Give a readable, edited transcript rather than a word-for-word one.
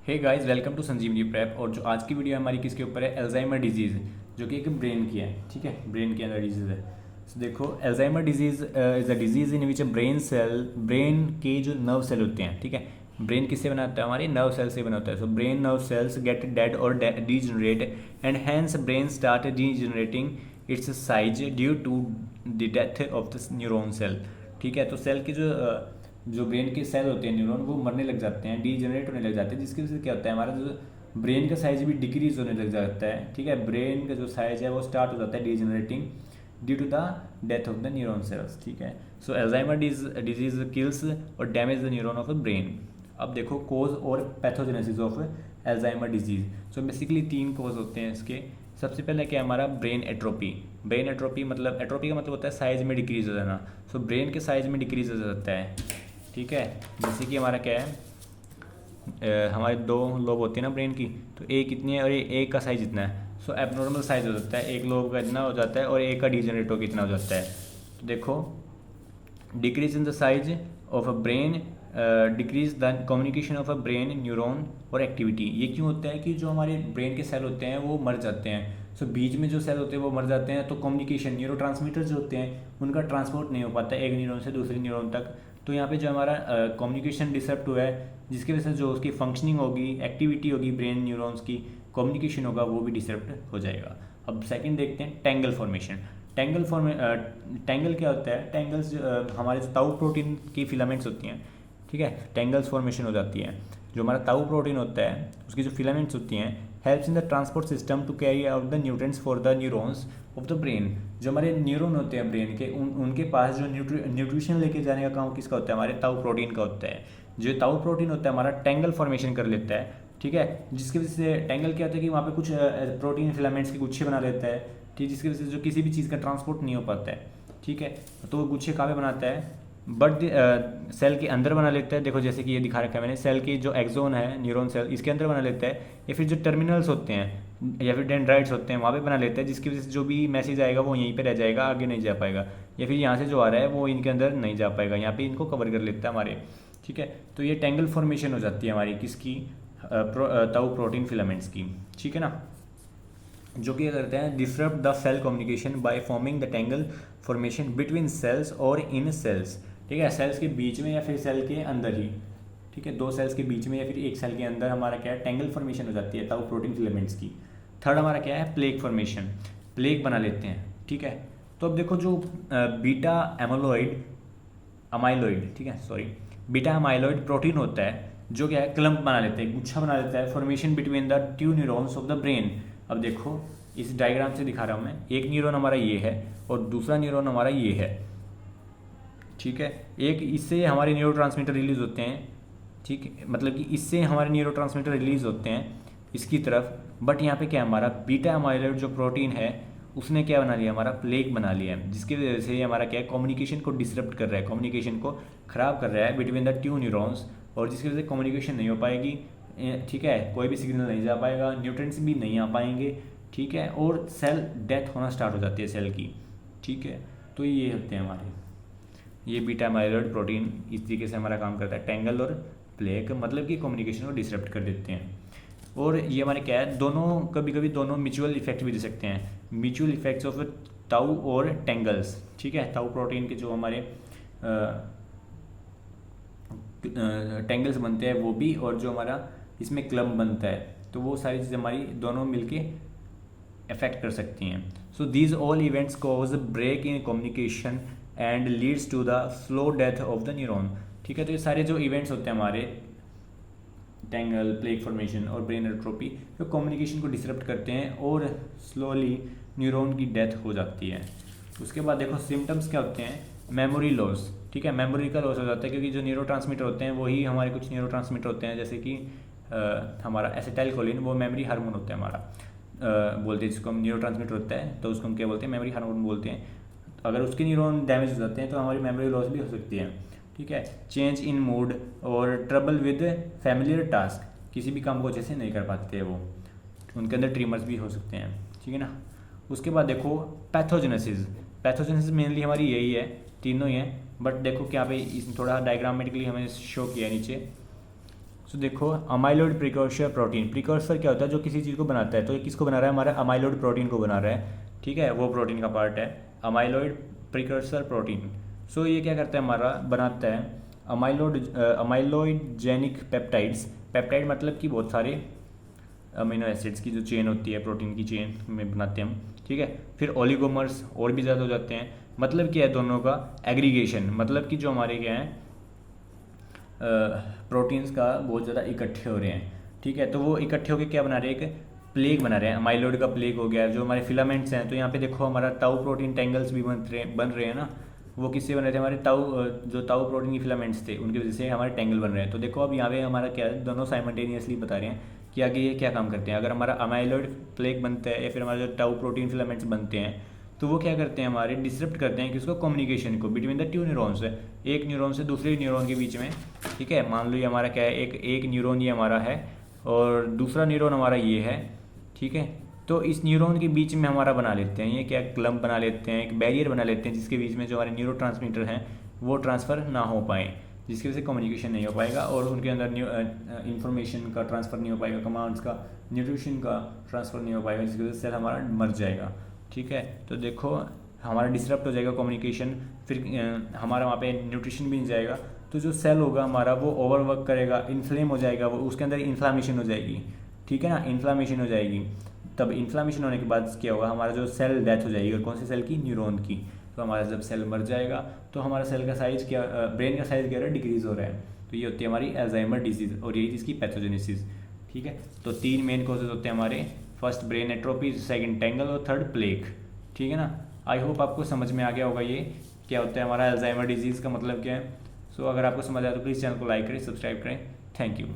Hey guys, welcome to Sanjeevani Prep. और जो आज की वीडियो हमारी किसके ऊपर है, अल्जाइमर डिजीज़, जो कि एक ब्रेन की है। ठीक है, ब्रेन के अंदर डिजीज़ है। तो देखो, Alzheimer disease is a disease in which brain के जो नर्व सेल होते हैं, ठीक है, ब्रेन किससे बना होता है, हमारे नर्व सेल से बना होता है। So brain nerve cells get dead और degenerate and hence brain start degenerating its size due to the death of the neuron cell. ठीक है, तो सेल की जो ब्रेन के सेल होते हैं, न्यूरॉन, वो मरने लग जाते हैं, डीजनरेट होने लग जाते हैं, जिसकी वजह से क्या होता है, हमारा जो ब्रेन का साइज भी डिक्रीज होने लग जाता है। ठीक है, ब्रेन का जो साइज है वो स्टार्ट हो जाता है degenerating due to the death of the neuron cells. ठीक है, सो अल्जाइमर डिजीज किल्स और damage the neuron of the brain. अब देखो कोज और pathogenesis of Alzheimer disease. So basically 3 cause होते हैं इसके। सबसे पहले क्या है हमारा, ब्रेन एट्रोपी। ब्रेन एट्रोपी मतलब, एट्रोपी का मतलब होता है साइज में डिक्रीज हो जाना। सो ब्रेन के साइज में डिक्रीज हो जाता है। ठीक है, जैसे कि हमारा क्या है, हमारे 2 लोब होती है ना ब्रेन की, तो एक कितनी है और एक का साइज इतना है। सो एबनॉर्मल साइज हो जाता है, एक लोब का इतना हो जाता है और एक का डीजनरेट होकर इतना हो जाता है। तो देखो, decrease in the size of a brain decrease the communication of a brain neuron और एक्टिविटी। ये क्यों होता है कि जो हमारे ब्रेन के सेल होते हैं वो मर जाते हैं। सो बीच में जो सेल होते हैं वो मर जाते हैं, तो कम्युनिकेशन, न्यूरोट्रांसमीटर जो होते हैं उनका ट्रांसपोर्ट नहीं हो पाता एक न्यूरॉन से दूसरे न्यूरॉन तक। तो यहाँ पे जो हमारा कम्युनिकेशन डिसरप्ट हुआ है, जिसकी वजह से जो उसकी फंक्शनिंग होगी, एक्टिविटी होगी ब्रेन न्यूरॉन्स की, कम्युनिकेशन होगा, वो भी डिसरप्ट हो जाएगा। अब सेकंड देखते हैं, टैंगल फॉर्मेशन। टैंगल क्या होता है, टैंगल्स हमारे जो ताऊ प्रोटीन की फिलामेंट्स होती हैं, ठीक है, टैंगल्स फॉर्मेशन हो जाती है। जो हमारा ताऊ प्रोटीन होता है उसकी जो फिलामेंट्स होती हैं, helps in the transport system to carry out the nutrients for the neurons of the brain. जो हमारे न्यूरॉन होते हैं ब्रेन के, उनके पास जो न्यूट्रिशन लेके जाने का काम किसका होता है, हमारे ताऊ प्रोटीन का होता है। जो ताऊ प्रोटीन होता है हमारा टैंगल फॉर्मेशन कर लेता है। ठीक है, जिसकी वजह से टैंगल क्या होता है कि वहाँ पे कुछ प्रोटीन फिलामेंट्स के गुच्छे बना लेता है। ठीक, जिसकी वजह से जो किसी भी चीज़ का ट्रांसपोर्ट नहीं हो पाता है। ठीक है, तो वो गुच्छे कहाँ पे बनाता है, बट सेल के अंदर बना लेता है। देखो जैसे कि ये दिखा रखा है मैंने, सेल की जो एक्सोन है, न्यूरॉन सेल, इसके अंदर बना लेता है, या फिर जो टर्मिनल्स होते हैं या फिर डेंड्राइट्स होते हैं वहाँ पे बना लेता है, जिसकी वजह से जो भी मैसेज आएगा वो यहीं पे रह जाएगा, आगे नहीं जा पाएगा, या फिर यहाँ से जो आ रहा है वो इनके अंदर नहीं जा पाएगा, यहाँ पे इनको कवर कर लेता है हमारे। ठीक है, तो ये टैंगल फॉर्मेशन हो जाती है हमारी किसकी, ताऊ प्रोटीन फिलामेंट्स की। ठीक है ना, जो कि करते हैं disrupt the cell communication by forming the tangle formation between cells और इन सेल्स। ठीक है, सेल्स के बीच में या फिर सेल के अंदर ही। ठीक है, 2 सेल्स के बीच में या फिर एक सेल के अंदर हमारा क्या है, टैंगल फॉर्मेशन हो जाती है ताऊ प्रोटीन फिलामेंट्स की। थर्ड हमारा क्या है, प्लेग फॉर्मेशन, प्लेग बना लेते हैं। ठीक है, तो अब देखो जो बीटा अमाइलॉइड, ठीक है सॉरी, बीटा अमाइलॉइड प्रोटीन होता है, जो क्या है, क्लम्प बना लेते हैं, गुच्छा बना लेता है, formation between the 2 neurons of the brain. अब देखो इस डायग्राम से दिखा रहा हूँ मैं, एक न्यूरॉन हमारा ये है और दूसरा न्यूरॉन हमारा ये है। ठीक है, एक इससे हमारे न्यूरोट्रांसमीटर रिलीज होते हैं। ठीक है, मतलब कि इससे हमारे न्यूरोट्रांसमीटर रिलीज होते हैं इसकी तरफ, बट यहाँ पे क्या है, हमारा बीटा अमाइलॉइड जो प्रोटीन है उसने क्या बना लिया, हमारा प्लेग बना लिया है, जिसकी वजह से हमारा क्या है, कम्युनिकेशन को डिसरप्ट कर रहा है, कम्युनिकेशन को ख़राब कर रहा है बिटवीन द 2 न्यूरॉन्स, और जिसकी वजह से कम्युनिकेशन नहीं हो पाएगी। ठीक है, कोई भी सिग्नल नहीं जा पाएगा, न्यूट्रिएंट्स भी नहीं आ पाएंगे। ठीक है, और सेल डेथ होना स्टार्ट हो जाती है सेल की। ठीक है, तो ये होते हैं हमारे, ये बीटा अमाइलॉइड प्रोटीन इस तरीके से हमारा काम करता है, टैंगल और प्लेग, मतलब कि कम्युनिकेशन को डिसरप्ट कर देते हैं। और ये हमारे क्या है, दोनों कभी कभी दोनों म्यूचुअल इफेक्ट भी दे सकते हैं, म्यूचुअल इफेक्ट्स ऑफ ताऊ और टैंगल्स। ठीक है, ताऊ प्रोटीन के जो हमारे टैंगल्स बनते हैं वो भी, और जो हमारा इसमें क्लम्प बनता है, तो वो सारी चीज़ें हमारी दोनों मिलके अफेक्ट कर सकती हैं। So these all events cause break in communication and leads to the slow death of the neuron. ठीक है, तो ये सारे जो इवेंट्स होते हैं हमारे, टैंगल, प्लेग फॉर्मेशन और ब्रेन एट्रोपी, जो कम्युनिकेशन को डिसरप्ट करते हैं और स्लोली न्यूरॉन की डेथ हो जाती है। उसके बाद देखो सिम्टम्स क्या होते हैं, मेमोरी लॉस। ठीक है, मेमोरी का लॉस हो जाता है, क्योंकि जो न्यूरोट्रांसमीटर होते हैं वही हमारे कुछ न्यूरोट्रांसमीटर होते हैं, जैसे कि हमारा एसिटाइलकोलिन, वो मेमोरी हार्मोन होता है हमारा, बोलते हैं जिसको हम न्यूरोट्रांसमीटर होता है, तो उसको हम क्या बोलते हैं, मेमोरी हार्मोन बोलते हैं। अगर उसके न्यूरॉन डैमेज हो जाते हैं तो हमारी मेमोरी लॉस भी हो सकती है। ठीक है, चेंज इन मूड और ट्रबल विद फैमिलियर टास्क, किसी भी काम को अच्छे से नहीं कर पाते वो, उनके अंदर ट्रीमर्स भी हो सकते हैं। ठीक है ना, उसके बाद देखो पैथोजेनेसिस। पैथोजेनेसिस मेनली हमारी यही है, तीनों ही हैं, बट देखो क्या पे थोड़ा डायग्रामेटिकली हमें शो किया है नीचे। सो देखो अमाइलॉइड प्रिकॉर्सर प्रोटीन, प्रिकॉर्सर क्या होता है, जो किसी चीज़ को बनाता है, तो ये किसको बना रहा है, हमारा अमाइलॉइड प्रोटीन को बना रहा है, ठीक है, वो प्रोटीन का पार्ट है अमाइलॉइड प्रिकॉर्सर प्रोटीन। सो ये क्या करता है, हमारा बनाता है अमाइलॉइडजेनिक पेप्टाइड्स। पेप्टाइड मतलब कि बहुत सारे अमीनो एसिड्स की जो चेन होती है, प्रोटीन की चेन में बनाते हैं हम, ठीक है। फिर ओलिगोमर्स और भी ज़्यादा हो जाते हैं। मतलब क्या है दोनों का एग्रीगेशन, मतलब कि जो हमारे क्या हैं प्रोटीन्स का बहुत ज़्यादा इकट्ठे हो रहे हैं, ठीक है। तो वो इकट्ठे होकर क्या बना रहे हैं, एक प्लेग बना रहे हैं, अमाइलॉइड का प्लेग हो गया। जो हमारे फिलामेंट्स हैं, तो यहाँ पे देखो हमारा ताऊ प्रोटीन टेंगल्स भी बन रहे हैं ना, वो किससे बन रहे थे, हमारे जो ताऊ प्रोटीन के फिलामेंट्स थे उनकी वजह से हमारे टेंगल बन रहे हैं। तो देखो अब यहाँ पे हमारा क्या है, दोनों साइमल्टेनियसली बता रहे हैं कि आगे ये क्या काम करते हैं। अगर हमारा अमाइलॉइड प्लेग बनता है या फिर हमारे जो ताऊ प्रोटीन फिलामेंट्स बनते हैं, तो वो क्या करते हैं, हमारे डिसरप्ट करते हैं किसको, कम्युनिकेशन को बिटवीन द टू न्यूरॉन्स, एक न्यूरॉन से दूसरे न्यूरॉन के बीच में, ठीक है। मान लो ये हमारा क्या है, एक न्यूरॉन ये हमारा है और दूसरा न्यूरॉन हमारा ये है, ठीक है। तो इस न्यूरॉन के बीच में हमारा बना लेते हैं, ये क्या क्लम्प बना लेते हैं, एक बैरियर बना लेते हैं जिसके बीच में जो हमारे न्यूरोट्रांसमीटर हैं वो ट्रांसफ़र ना हो पाए, जिसकी वजह से कम्युनिकेशन नहीं हो पाएगा और उनके अंदर इंफॉर्मेशन का ट्रांसफ़र नहीं हो पाएगा, कमांड्स का, न्यूट्रिशन का ट्रांसफ़र नहीं हो पाएगा, जिसकी वजह से सेल हमारा मर जाएगा, ठीक है। तो देखो हमारा डिसरप्ट हो जाएगा कम्युनिकेशन, फिर हमारा वहाँ पे न्यूट्रिशन भी नहीं जाएगा। तो जो सेल होगा हमारा वो ओवरवर्क करेगा, इन्फ्लेम हो जाएगा, वो उसके अंदर इन्फ्लामेशन हो जाएगी, ठीक है ना, इन्फ्लामेशन हो जाएगी। तब इन्फ्लामेशन होने के बाद क्या होगा, हमारा जो सेल डेथ हो जाएगी, और कौन सी सेल की, न्यूरॉन की। तो हमारा जब सेल मर जाएगा तो हमारा सेल का साइज क्या, ब्रेन का साइज क्या हो रहा है, डिक्रीज हो रहा है। तो ये होती है हमारी अल्जाइमर डिजीज़ और यही इसकी पैथोजेनेसिस, ठीक है। तो 3 मेन कॉजेज होते हैं हमारे, first brain atrophy, second tangle और थर्ड प्लेग, ठीक है ना। आई होप आपको समझ में आ गया होगा ये क्या होता है हमारा अल्जाइमर डिजीज़ का मतलब क्या है। सो अगर आपको समझ आया तो प्लीज़ चैनल को लाइक करें, सब्सक्राइब करें। Thank you.